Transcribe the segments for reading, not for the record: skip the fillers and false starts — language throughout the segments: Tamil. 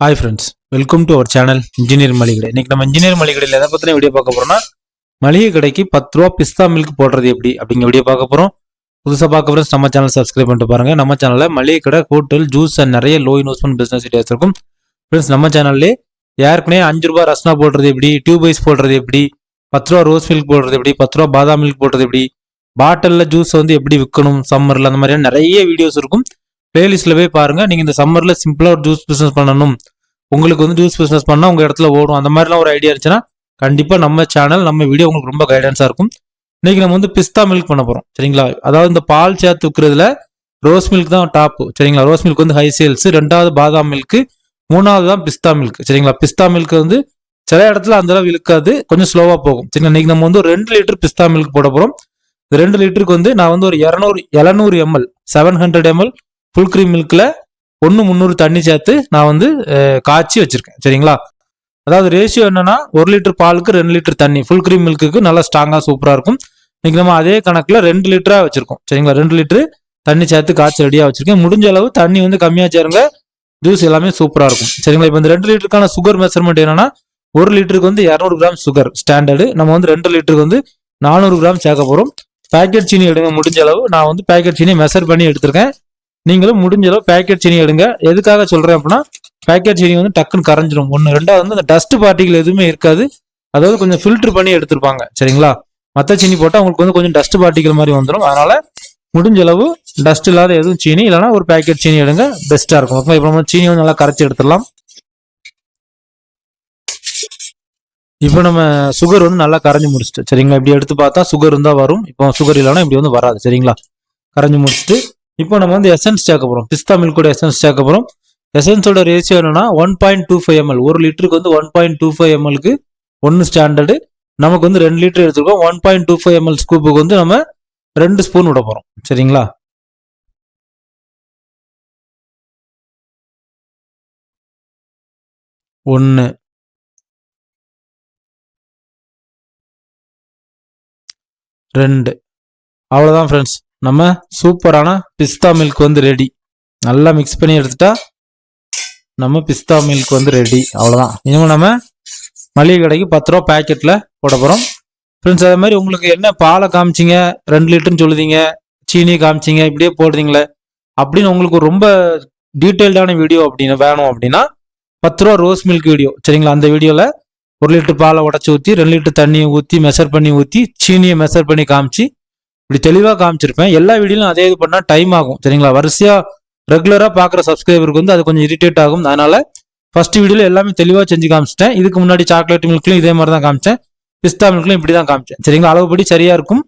Hi friends, welcome to our channel engineer மளிகை கடை. இன்னைக்கு நம்ம இன்ஜினியர் மளிகை கடையில் எதை பற்றின வீடியோ பார்க்க போறோம்னா, மளிகை கடைக்கு 10 ரூபா பிஸ்தா மில்க் போடுறது எப்படி அப்படிங்கிற வீடியோ பார்க்க போகிறோம். புதுசாக பார்க்க ஃப்ரெண்ட்ஸ் நம்ம சேனல் சப்ஸ்கிரைப் பண்ணிட்டு பாருங்க. நம்ம சேனலில் மளிகை கடை, ஹோட்டல், ஜூஸ் அண்ட் நிறைய லோ இன்வெஸ்ட்மெண்ட் பிஸ்னஸ் வீடியோஸ் இருக்கும். ஃப்ரெண்ட்ஸ் நம்ம சேனல்லே ஏற்கனவே 5 ரூபா ரஸ்னா போடுறது எப்படி, டியூப் ஐஸ் போடுறது எப்படி, 10 ரூபா ரோஸ் மில்க் போடுறது எப்படி, 10 ரூபா பாதாம் மில்க் போடுறது எப்படி, பாட்டிலில் ஜூஸ் வந்து எப்படி விற்கணும் சம்மரில், அந்த மாதிரியான நிறைய வீடியோஸ் இருக்கும். பிளேலிஸ்ட்டில் போய் பாருங்கள். நீங்கள் இந்த சம்மரில் சிம்பிளாக ஒரு ஜூஸ் பிஸ்னஸ் பண்ணணும், உங்களுக்கு வந்து ஜூஸ் பிஸ்னஸ் பண்ணால் உங்கள் இடத்துல ஓடும், அந்த மாதிரிலாம் ஒரு ஐடியா இருந்துச்சுன்னா கண்டிப்பாக நம்ம சேனல் நம்ம வீடியோ உங்களுக்கு ரொம்ப கைடன்ஸாக இருக்கும். இன்றைக்கி நம்ம வந்து பிஸ்தா மில்க் பண்ண போகிறோம் சரிங்களா. அதாவது இந்த பால் சேர்த்து விற்கிறதுல ரோஸ் மில்க் தான் டாப்பு சரிங்களா. ரோஸ் மில்க் வந்து ஹை சேல்ஸ், 2வது பாதாம் மில்க், 3வது தான் பிஸ்தா மில்க் சரிங்களா. பிஸ்தா மில்க் வந்து சில இடத்துல அந்த அளவு இழுக்காது, கொஞ்சம் ஸ்லோவாக போகும் சரிங்களா. இன்றைக்கி நம்ம வந்து ஒரு 2 லிட்டர் பிஸ்தா மில்க் போட போகிறோம். இந்த 2 லிட்டருக்கு வந்து நான் வந்து ஒரு 700 ml 700 ml ஃபுல் க்ரீம் மில்கில் 1/300 தண்ணி சேர்த்து நான் வந்து காய்ச்சி வச்சிருக்கேன் சரிங்களா. அதாவது ரேஷியோ என்னன்னா 1 லிட்டர் பாலுக்கு 2 லிட்டர் தண்ணி, ஃபுல் க்ரீம் மில்க்கு நல்லா ஸ்ட்ராங்காக சூப்பராக இருக்கும். இன்னைக்கு நம்ம அதே கணக்கில் 2 லிட்டராக வச்சிருக்கோம் சரிங்களா. 2 லிட்டரு தண்ணி சேர்த்து காய்ச்சி ரெடியாக வச்சிருக்கேன். முடிஞ்ச அளவு தண்ணி வந்து கம்மியாக சேருங்க, ஜூஸ் எல்லாமே சூப்பராக இருக்கும் சரிங்களா. இப்போ இந்த 2 லிட்டருக்கான சுகர் மெஷர்மெண்ட் என்னன்னா, 1 லிட்டருக்கு வந்து 200 கிராம் சுகர் ஸ்டாண்டர்டு, நம்ம வந்து 2 லிட்டருக்கு வந்து 400 கிராம் சேர்க்க போகிறோம். பேக்கெட் சீனி எடுங்க முடிஞ்ச அளவு. நான் வந்து பேக்கெட் சீனி மெஷர் பண்ணி எடுத்திருக்கேன். நீங்களும் முடிஞ்ச அளவு பேக்கெட் சீனி எடுங்க. எதுக்காக சொல்றேன் அப்படின்னா, பேக்கெட் சீனி வந்து டக்குன்னு கரைஞ்சிடும் ஒன்று. 2வது வந்து அந்த டஸ்ட் பார்ட்டிகள் எதுவுமே இருக்காது, அதாவது கொஞ்சம் ஃபில்டர் பண்ணி எடுத்திருப்பாங்க சரிங்களா. மற்ற சீனி போட்டால் உங்களுக்கு வந்து கொஞ்சம் டஸ்ட் பார்ட்டிகள் மாதிரி வந்துடும். அதனால முடிஞ்ச அளவு டஸ்ட் இல்லாத எதுவும் சீனி இல்லைன்னா ஒரு பேக்கெட் சீனி எடுங்க, பெஸ்ட்டாக இருக்கும். ஓகே, இப்போ நம்ம சீனி வந்து நல்லா கரைச்சி எடுத்துடலாம். இப்போ நம்ம சுகர் வந்து நல்லா கரைஞ்சி முடிச்சுட்டு சரிங்களா. இப்படி எடுத்து பார்த்தா சுகர் இருந்தால் வரும், இப்போ சுகர் இல்லைன்னா இப்படி வந்து வராது சரிங்களா. கரைஞ்சி முடிச்சுட்டு இப்போ நம்ம வந்து எசன்ஸ் சேர்க்க போகிறோம். பிஸ்தா மில்கோட எசன்ஸ் சேர்க்க போகிறோம். எசன்ஸோட ரேஷியோ என்னன்னா 1.25 ml, 1 லிட்டருக்கு வந்து 1.25 mlக்கு 1 ஸ்டாண்டர்டு. நமக்கு வந்து 2 லிட்டர் எடுத்துருக்கோம். 1.25 ml ஸ்கூப்புக்கு வந்து நம்ம 2 ஸ்பூன் விட போகிறோம் சரிங்களா. ஒன்று, 2, அவ்வளோதான் ஃப்ரெண்ட்ஸ். நம்ம சூப்பரான பிஸ்தா மில்க் வந்து ரெடி. நல்லா மிக்ஸ் பண்ணி எடுத்துட்டா நம்ம பிஸ்தா மில்க் வந்து ரெடி. அவ்வளோதான். இனிமேல் நம்ம மளிகை கடைக்கு 10 ரூபா பேக்கெட்டில் போட போகிறோம் ஃப்ரெண்ட்ஸ். அதே மாதிரி உங்களுக்கு என்ன பாலை காமிச்சிங்க 2 லிட்டர்னு சொல்லுதீங்க, சீனி காமிச்சிங்க, இப்படியே போடுறீங்களே அப்படின்னு உங்களுக்கு ரொம்ப டீட்டெயில்டான வீடியோ அப்படின்னு வேணும் அப்படின்னா 10 ரூபா ரோஸ் மில்க் வீடியோ சரிங்களா. அந்த வீடியோவில் 1 லிட்டர் பாலை உடச்சி ஊற்றி 2 லிட்டர் தண்ணியை ஊற்றி மெஷர் பண்ணி ஊற்றி சீனியை மெஷர் பண்ணி காமிச்சு இப்படி தெளிவாக காமிச்சிருப்பேன். எல்லா வீடியோலும் அதே இது பண்ணால் டைம் ஆகும் சரிங்களா. வரிசையாக ரெகுலராக பார்க்குற சப்ஸ்கிரைபருக்கு வந்து அது கொஞ்சம் இரிட்டேட் ஆகும். அதனால ஃபர்ஸ்ட் வீடியோவில் எல்லாமே தெளிவாக செஞ்சு காமிச்சிட்டேன். இதுக்கு முன்னாடி சாக்லேட் மில்க்லையும் இதே மாதிரி தான் காமிச்சேன், பிஸ்தா மில்க்லையும் இப்படி தான் காமிச்சேன் சரிங்களா. அளவுபடி சரியாக இருக்கும்.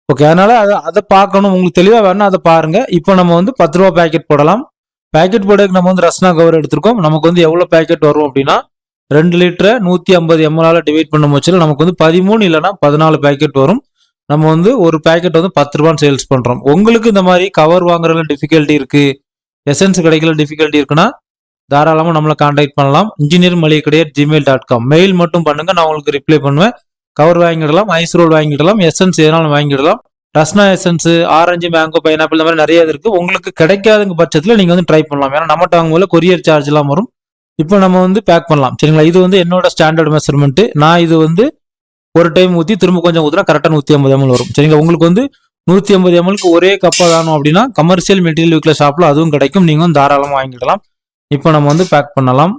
ஓகே, அதனால அதை பார்க்கணும், உங்களுக்கு தெளிவாக வேணும், அதை பாருங்க. இப்போ நம்ம வந்து 10 ரூபா பேக்கெட் போடலாம். பேக்கெட் போடுறதுக்கு நம்ம வந்து ரஸ்னா கவர் எடுத்திருக்கோம். நமக்கு வந்து எவ்வளோ பேக்கெட் வரும் அப்படின்னா, 2 லிட்டரை 150 ml டிவைட் பண்ண முச்சில் நமக்கு வந்து 13 இல்லைன்னா 14 பேக்கெட் வரும். நம்ம வந்து ஒரு பேக்கெட் வந்து 10 ரூபான்னு சேல்ஸ் பண்ணுறோம். உங்களுக்கு இந்த மாதிரி கவர் வாங்குறதுல டிஃபிகல்ட்டி இருக்குது, எசன்ஸ் கிடைக்கல டிஃபிகல்ட்டி இருக்குன்னா தாராளமாக நம்மளை கான்டாக்ட் பண்ணலாம். இன்ஜினியர் மளிகை கடை gmail.com மெயில் மட்டும் பண்ணுங்க, நான் உங்களுக்கு ரிப்ளை பண்ணுவேன். கவர் வாங்கிடலாம், ஐஸ் ரோல் வாங்கிடலாம், எசன்ஸ் எதனாலும் வாங்கிடலாம். Rasna essence, orange, mango, pineapple இந்த மாதிரி நிறைய இருக்குது. உங்களுக்கு கிடைக்காதுங்க பட்சத்தில் நீங்கள் வந்து ட்ரை பண்ணலாம். ஏன்னா நம்மகிட்ட வாங்கும்போது கொரியர் சார்ஜ்லாம் வரும். இப்போ நம்ம வந்து பேக் பண்ணலாம் சரிங்களா. இது வந்து என்னோட ஸ்டாண்டர்ட் மெஷர்மெண்ட்டு. நான் இது வந்து ஒரு டைம் ஊற்றி திரும்ப கொஞ்சம் ஊற்றினா கரெக்டாக 150 ml வரும் சரிங்களா. உங்களுக்கு வந்து 150 mlக்கு ஒரே கப்பாக வேணும் அப்படின்னா கமர்ஷியல் மெட்டீரியல் விற்கிற ஷாப்பில் அதுவும் கிடைக்கும், நீங்கள் வந்து தாராளமாக வாங்கிடலாம். இப்போ நம்ம வந்து பேக் பண்ணலாம்.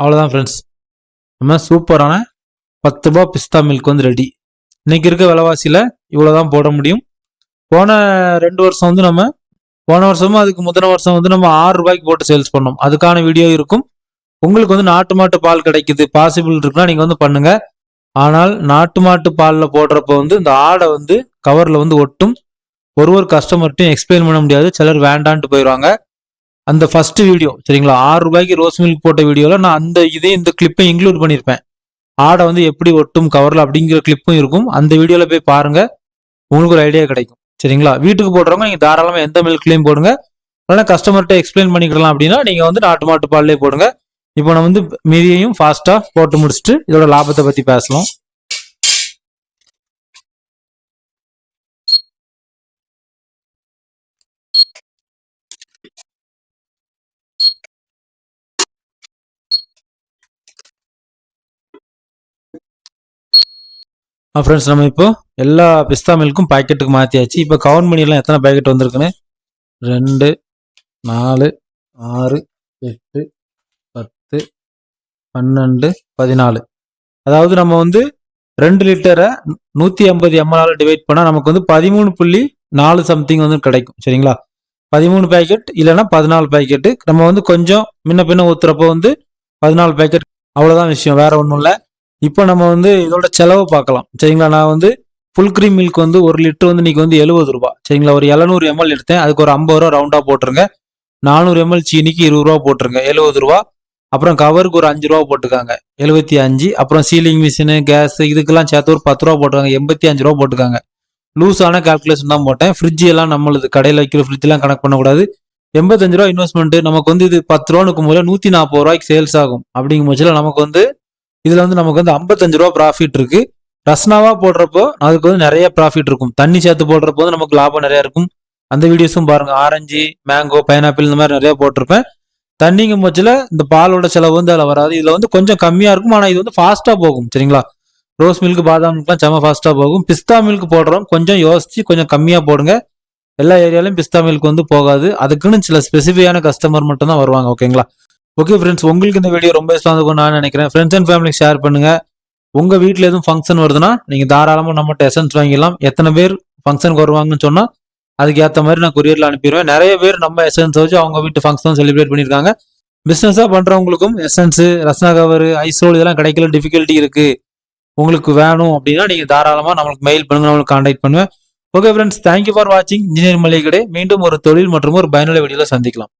அவ்வளோதான் ஃப்ரெண்ட்ஸ், நம்ம சூப்பரான 10 ரூபா பிஸ்தா மில்க் வந்து ரெடி. இன்னைக்கு இருக்க விலைவாசியில் இவ்வளோதான் போட முடியும். போன 2 வருஷம் வந்து நம்ம போன வருஷமும் அதுக்கு முதன வருஷம் வந்து நம்ம 6 ரூபாய்க்கு போட்டு சேல்ஸ் பண்ணோம். அதுக்கான வீடியோ இருக்கும். உங்களுக்கு வந்து நாட்டு மாட்டு பால் கிடைக்குது பாசிபிள் இருக்குன்னா நீங்கள் வந்து பண்ணுங்க. ஆனால் நாட்டு மாட்டு பாலில் போடுறப்ப வந்து இந்த ஆடை வந்து கவரில் வந்து ஒட்டும். ஒரு கஸ்டமர்ட்டையும் எக்ஸ்பிளைன் பண்ண முடியாது, சிலர் வேண்டான்ட்டு போயிடுவாங்க. அந்த ஃபர்ஸ்ட் வீடியோ சரிங்களா, 6 ரூபாய்க்கு ரோஸ் மில்க் போட்ட வீடியோவில் நான் இந்த கிளிப்பை இன்க்ளூட் பண்ணியிருப்பேன். ஆடை வந்து எப்படி ஒட்டும் கவரில் அப்படிங்கிற கிளிப்பும் இருக்கும். அந்த வீடியோவில் போய் பாருங்க, உங்களுக்கு ஒரு ஐடியா கிடைக்கும் சரிங்களா? வீட்டுக்கு போடுறவங்க நீங்க தாராளமா எந்த மில்க்லயும் போடுங்க. இல்லைன்னா கஸ்டமர்கிட்ட எக்ஸ்பிளைன் பண்ணிக்கலாம் அப்படின்னா நீங்க வந்து நாட்டு மாட்டு பால்லே போடுங்க. இப்போ நம்ம வந்து மீதியையும் ஃபாஸ்டா போட்டு முடிச்சுட்டு இதோட லாபத்தை பத்தி பேசலாம். ஃப்ரெண்ட்ஸ், நம்ம இப்போ எல்லா பிஸ்தா மில்க்கும் பாக்கெட்டுக்கு மாற்றியாச்சு. இப்போ கவுண்ட் பண்ணிடலாம் எத்தனை பாக்கெட் வந்திருக்குன்னு. 2, 4, 6, 8, 10, 12, 14. அதாவது நம்ம வந்து 2 லிட்டரை 150 ml டிவைட் பண்ணால் நமக்கு வந்து 13.4 சம்திங் வந்து கிடைக்கும். சரிங்களா? 13 பேக்கெட் இல்லைன்னா 14 பேக்கெட்டு. நம்ம வந்து கொஞ்சம் முன்ன பின்ன ஊத்துறப்போ வந்து 14 பேக்கெட். அவ்வளோதான் விஷயம், வேற ஒன்றும் இல்லை. இப்போ நம்ம வந்து இதோட செலவு பார்க்கலாம். சரிங்களா? நான் வந்து ஃபுல் க்ரீம் மில்க் வந்து 1 லிட்டர் வந்து இன்னைக்கு வந்து 70 ரூபா. சரிங்களா? ஒரு 700 ml எடுத்தேன், அதுக்கு ஒரு 50 ரூபா ரவுண்டா போட்டுருங்க. 400 ml சீனிக்கு 20 ரூபா போட்டுருங்க, 70 ரூபா. அப்புறம் கவருக்கு ஒரு 5 ரூபா போட்டுக்காங்க, 75. அப்புறம் சீலிங் மிஷினு, கேஸ் இதுக்கெல்லாம் சேர்த்து ஒரு 10 ரூபா போட்டுக்காங்க, 85 ரூபா போட்டுக்காங்க. லூஸான கால்குலேஷன் தான் போட்டேன். ஃப்ரிட்ஜ் எல்லாம் நம்மளுது கடையில் வைக்கிற ஃப்ரிட்ஜ் எல்லாம் கணக்கு பண்ணக்கூடாது. 85 ரூபா இன்வெஸ்ட்மெண்ட். நமக்கு வந்து இது 10 ரூபானுக்கு போது 140 ரூபாய்க்கு சேல்ஸ் ஆகும். அப்படிங்கும் பட்சத்தில் நமக்கு வந்து இதுல வந்து நமக்கு வந்து 55 ரூபா ப்ராஃபிட் இருக்கு. ரஸ்னாவா போடுறப்போ அதுக்கு வந்து நிறைய ப்ராஃபிட் இருக்கும். தண்ணி சேர்த்து போடுறப்போ வந்து நமக்கு லாபம் நிறைய இருக்கும். அந்த வீடியோஸும் பாருங்க. ஆரஞ்சு, மேங்கோ, பைனாப்பிள் இந்த மாதிரி நிறைய போட்டிருப்பேன். தண்ணிங்கும் பட்சத்தில் இந்த பாலோட செலவு வந்து அதில் வராது. இதுல வந்து கொஞ்சம் கம்மியா இருக்கும், ஆனா இது வந்து ஃபாஸ்டா போகும். சரிங்களா? ரோஸ் மில்க், பாதாம் மில்க்லாம் செம ஃபாஸ்டா போகும். பிஸ்தா மில்க் போடுறோம், கொஞ்சம் யோசிச்சு கொஞ்சம் கம்மியா போடுங்க. எல்லா ஏரியாலையும் பிஸ்தா மில்க் வந்து போகாது. அதுக்குன்னு சில ஸ்பெசிஃபிக்கான கஸ்டமர் மட்டும் தான் வருவாங்க. ஓகேங்களா? ஓகே ஃப்ரெண்ட்ஸ், உங்களுக்கு இந்த வீடியோ ரொம்ப யூஸ்ஃபுல்லாக இருக்கும் நான் நினைக்கிறேன். ஃப்ரெண்ட்ஸ் அண்ட் ஃபேமிலிக்கு ஷேர் பண்ணுங்க. உங்க வீட்டில் எதுவும் ஃபங்க்ஷன் வருதுன்னா நீங்க தாராளமாக நம்மகிட்ட எசன்ஸ் வாங்கிடலாம். எத்தனை பேர் ஃபங்க்ஷனுக்கு வருவாங்கன்னு சொன்னா அதுக்கு ஏற்ற மாதிரி நான் கொரியர்ல அனுப்பிடுவேன். நிறைய பேர் நம்ம எசன்ஸ் வச்சு அவங்க வீட்டு ஃபங்க்ஷன் செலிப்ரேட் பண்ணியிருக்காங்க. பிசினஸா பண்றவங்களுக்கும் எசன்ஸ், ரஸ்னா கவர், ஐஸ்ரோல் இதெல்லாம் கிடைக்கல, டிஃபிகல்ட்டி இருக்கு, உங்களுக்கு வேணும் அப்படின்னா நீங்க தாராளமா நம்மளுக்கு மெயில் பண்ணுங்க, நம்மளுக்கு கான்டாக்ட் பண்ணுவேன். ஓகே ஃப்ரெண்ட்ஸ், தேங்க்யூ ஃபார் வாட்சிங் இன்ஜினியர் மளிகை கடை. மீண்டும் ஒரு தொழில் மற்றும் ஒரு பயனுள்ள வீடியோல சந்திக்கலாம்.